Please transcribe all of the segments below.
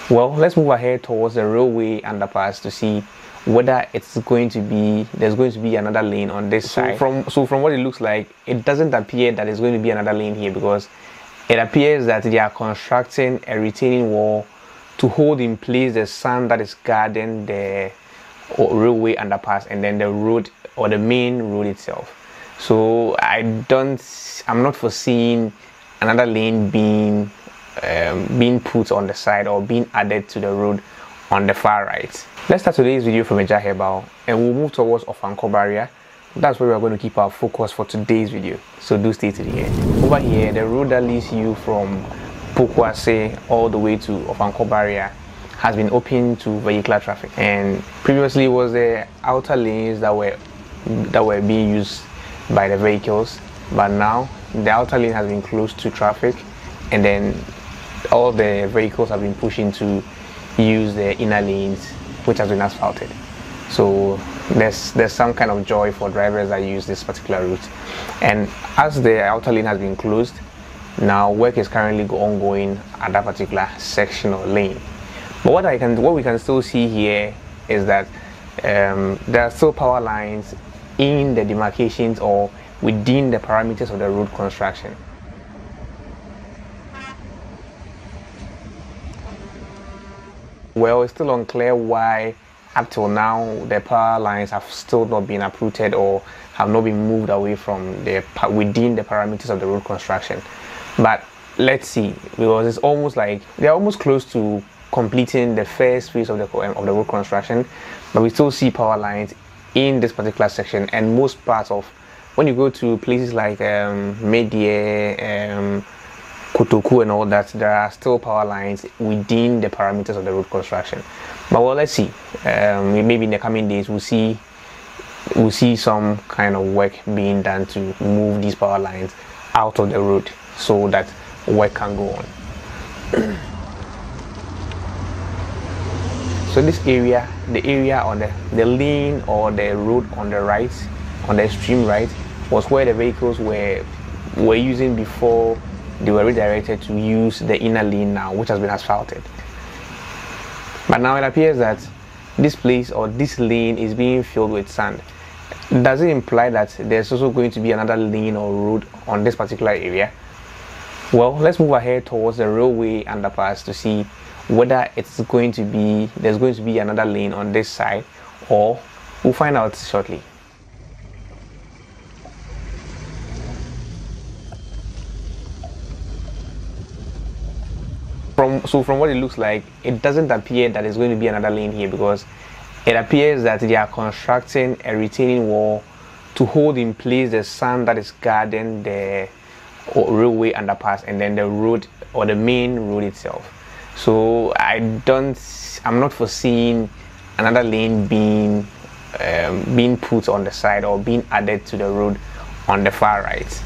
Well, let's move ahead towards the railway underpass to see whether there's going to be another lane on this side. From what it looks like, it doesn't appear that there's going to be another lane here, because it appears that they are constructing a retaining wall to hold in place the sand that is guarding the railway underpass and then the road, or the main road itself. So I'm not foreseeing another lane being put on the side or being added to the road on the far right. Let's start today's video from Eja Herbal and we'll move towards Ofankor barrier. That's where we're going to keep our focus for today's video, so do stay to the end. Over here, the road that leads you from Pokwase all the way to Ofankor barrier has been open to vehicular traffic, and previously it was the outer lanes that were being used by the vehicles, but now the outer lane has been closed to traffic, and then all the vehicles have been pushing to use the inner lanes, which has been asphalted. So there's some kind of joy for drivers that use this particular route. And as the outer lane has been closed, now work is currently ongoing at that particular section or lane. But what we can still see here is that there are still power lines in the demarcations or within the parameters of the road construction. Well, it's still unclear why up till now the power lines have still not been uprooted or have not been moved away from within the parameters of the road construction. But let's see, because it's almost like they're almost close to completing the first phase of the road construction, but we still see power lines in this particular section. And most parts of, when you go to places like Medie, Kotoku and all that, there are still power lines within the parameters of the road construction. But well, let's see. Maybe in the coming days we'll see some kind of work being done to move these power lines out of the road so that work can go on. So this area, the area on the lane or the road on the right, on the extreme right, was where the vehicles were using before they were redirected to use the inner lane now, which has been asphalted. But now it appears that this place or this lane is being filled with sand. Does it imply that there's also going to be another lane or road on this particular area? Well, let's move ahead towards the railway underpass to see whether there's going to be another lane on this side, or we'll find out shortly. From what it looks like, it doesn't appear that there's going to be another lane here, because it appears that they are constructing a retaining wall to hold in place the sand that is guarding the railway underpass and then the road, or the main road itself. So I'm not foreseeing another lane being put on the side or being added to the road on the far right.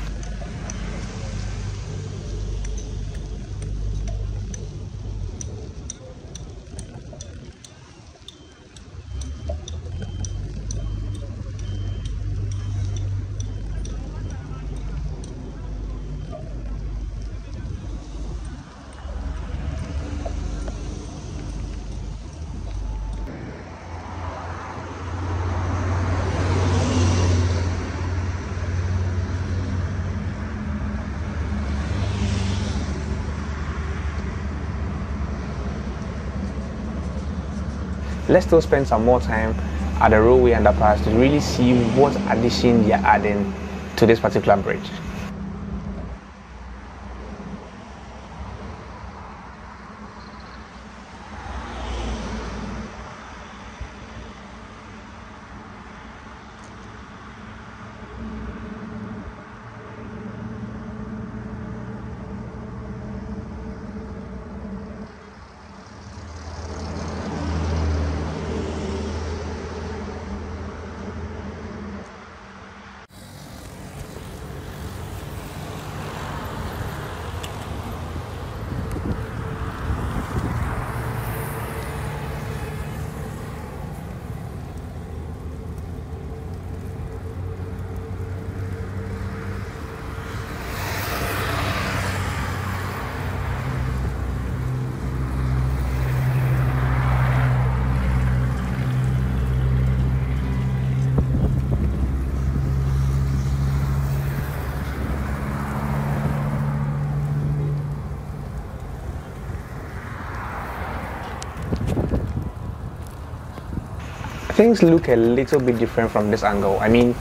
Let's still spend some more time at the railway underpass to really see what addition they are adding to this particular bridge. things look a little bit different from this angle. I mean,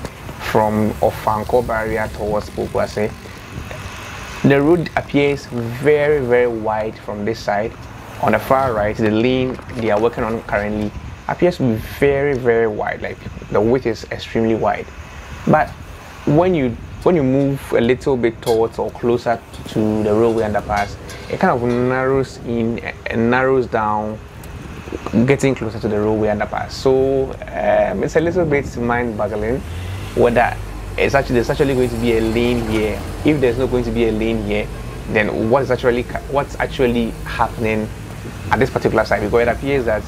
from Ofankor barrier towards Pokwase, the road appears very wide from this side. On the far right, the lane they are working on currently appears to be very wide. Like the width is extremely wide. But when you move a little bit towards or closer to the railway underpass, it kind of narrows in and narrows down, getting closer to the railway underpass. So it's a little bit mind-boggling whether there's actually going to be a lane here. If there's not going to be a lane here, then what's actually happening at this particular site? Because it appears that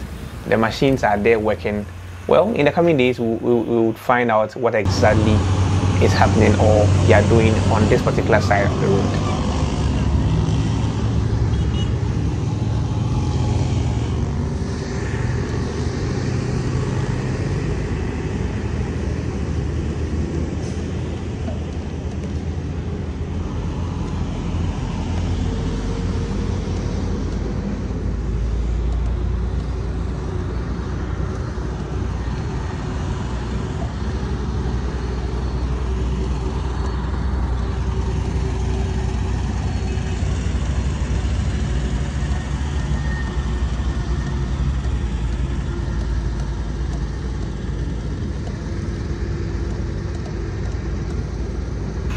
the machines are there working. Well, in the coming days, we would find out what exactly is happening or they are doing on this particular side of the road.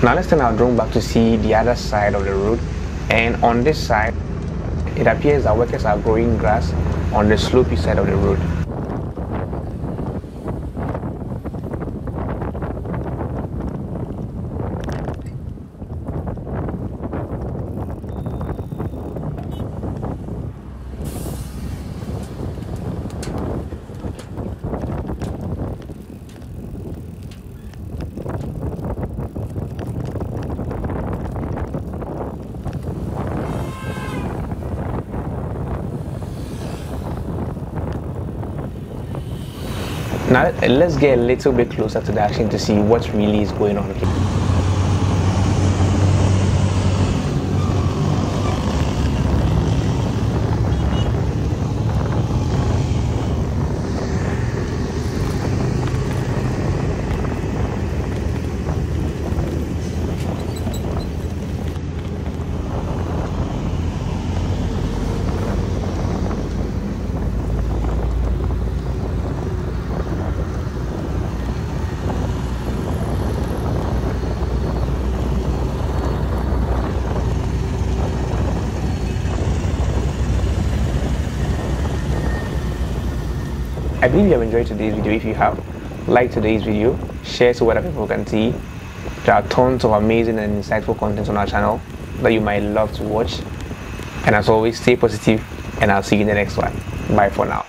Now let's turn our drone back to see the other side of the road, and on this side it appears that workers are growing grass on the slopey side of the road. Now let's get a little bit closer to the action to see what really is going on here. I believe you have enjoyed today's video. If you have, like today's video, share so other people can see. There are tons of amazing and insightful content on our channel that you might love to watch. And as always, stay positive, and I'll see you in the next one. Bye for now.